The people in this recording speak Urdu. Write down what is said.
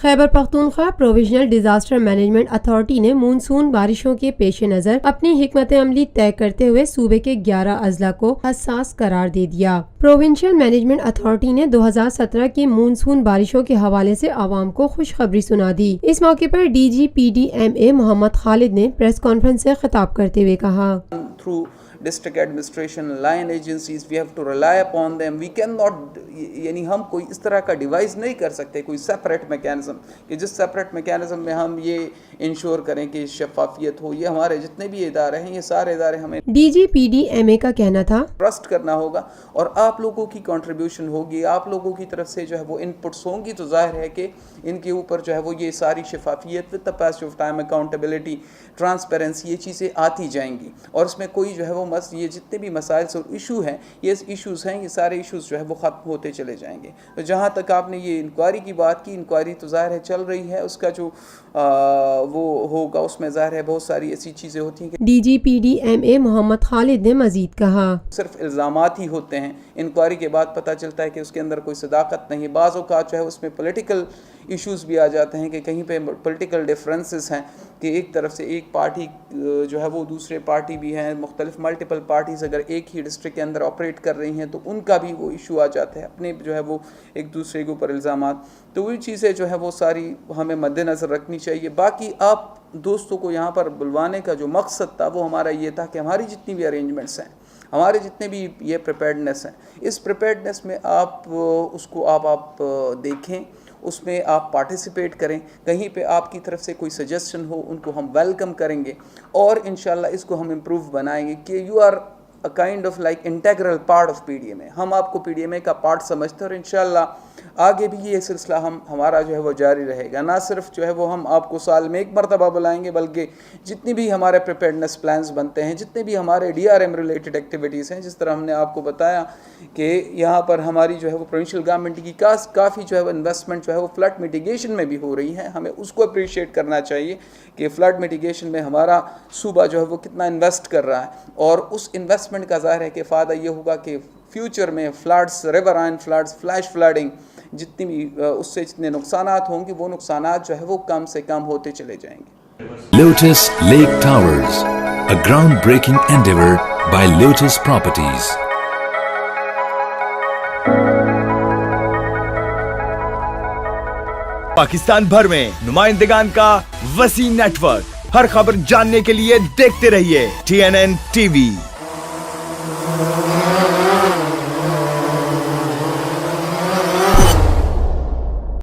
خیبر Pakhtunkhwa provincial disaster management authority نے مونسون بارشوں کے پیش نظر اپنی حکمت عملی طے کرتے ہوئے صوبے کے 11 اضلاع کو حساس قرار دے دیا۔ پروونشل مینجمنٹ اتھارٹی نے 2017 کی مونسون بارشوں کے حوالے سے عوام کو خوشخبری سنا دی۔ اس موقع پر ڈی جی PDMA محمد خالد نے پریس کانفرنس سے خطاب کرتے ہوئے کہا، district administration line agencies we have to rely upon them, we can not, یعنی ہم کوئی اس طرح کا ڈیوائس نہیں کر سکتے، کوئی سیپریٹ میکینزم کہ جس سیپریٹ میکینزم میں ہم یہ انشور کریں کہ شفافیت ہو۔ یہ ہمارے جتنے بھی ادارے ہیں، یہ سارے ادارے ہمیں ڈی جی PDMA کا کہنا تھا ٹرسٹ کرنا ہوگا اور آپ لوگوں کی کنٹریبیوشن ہوگی، آپ لوگوں کی طرف سے جو ہے وہ انپٹس ہوں گی، تو ظاہر ہے کہ ان کے اوپر جو ہے وہ یہ ساری شفافیت with the pace of time, accountability, transparency, یہ چیزیں آتی جائیں گی اور اس میں کوئی جو ہے وہ یہ جتنے بھی مسائل اور ایشو ہیں، یہ ایشوز ہیں، یہ سارے ایشوز جو ہے وہ ختم ہوتے چلے جائیں گے۔ تو جہاں تک آپ نے یہ انکوائری کی بات کی، انکوائری تو ظاہر ہے چل رہی ہے، اس کا جو وہ ہوگا اس میں ظاہر ہے بہت ساری ایسی چیزیں ہوتی ہیں کہ ڈی جی PDMA محمد خالد نے مزید کہا، صرف الزامات ہی ہوتے ہیں، انکوائری کے بعد پتہ چلتا ہے کہ اس کے اندر کوئی صداقت نہیں ہے۔ بعض اوقات جو ہے اس میں پولیٹیکل ایشوز بھی آ جاتے ہیں کہ کہیں پہ پولیٹیکل ڈفرینسز ہیں کہ ایک طرف سے ایک پارٹی جو ہے وہ دوسرے پارٹی بھی ہیں، مختلف ملٹیپل پارٹیز اگر ایک ہی ڈسٹرکٹ کے اندر آپریٹ کر رہی ہیں تو ان کا بھی وہ ایشو آ جاتا ہے، اپنے جو ہے وہ ایک دوسرے کے اوپر الزامات، تو وہ چیزیں جو ہے وہ ساری ہمیں مد نظر رکھنی چاہیے۔ باقی آپ دوستوں کو یہاں پر بلوانے کا جو مقصد تھا وہ ہمارا یہ تھا کہ ہماری جتنی بھی ارینجمنٹس ہیں، ہمارے جتنے بھی یہ پریپیئرڈنس ہیں، اس پریپیئرڈنس میں آپ اس کو آپ دیکھیں، اس میں آپ پارٹیسپیٹ کریں، کہیں پہ آپ کی طرف سے کوئی سجیشن ہو ان کو ہم ویلکم کریں گے اور انشاءاللہ اس کو ہم امپروو بنائیں گے کہ you are a kind of like integral part of PDMA، ہم آپ کو PDMA کا پارٹ سمجھتے ہیں اور انشاءاللہ آگے بھی یہ سلسلہ ہمارا جو ہے وہ جاری رہے گا۔ نہ صرف جو ہے وہ ہم آپ کو سال میں ایک مرتبہ بلائیں گے، بلکہ جتنی بھی ہمارے پریپیئرڈنس پلانز بنتے ہیں، جتنے بھی ہمارے DRM ریلیٹڈ ایکٹیویٹیز ہیں، جس طرح ہم نے آپ کو بتایا کہ یہاں پر ہماری جو ہے وہ پروونشل گورنمنٹ کی کافی جو ہے وہ انویسٹمنٹ جو ہے وہ فلڈ میٹیگیشن میں بھی ہو رہی ہے، ہمیں اس کو اپریشیٹ کرنا چاہیے کہ فلڈ میٹیگیشن میں ہمارا صوبہ جو ہے وہ کتنا انویسٹ کر رہا ہے اور اس انویسٹمنٹ کا ظاہر ہے کہ فائدہ یہ ہوگا کہ فیوچر میں floods, riverine floods, flash fielding, جتنی بھی اس سے جتنے نقصانات ہوں گے وہ نقصانات جو ہے وہ کم سے کم ہوتے چلے جائیں گے۔ Lotus Lake Towers, a groundbreaking endeavor by Lotus Properties۔ Pakistan بھر میں نمائندگان کا وسیع نیٹ ورک، ہر خبر جاننے کے لیے دیکھتے رہیے TNN TV۔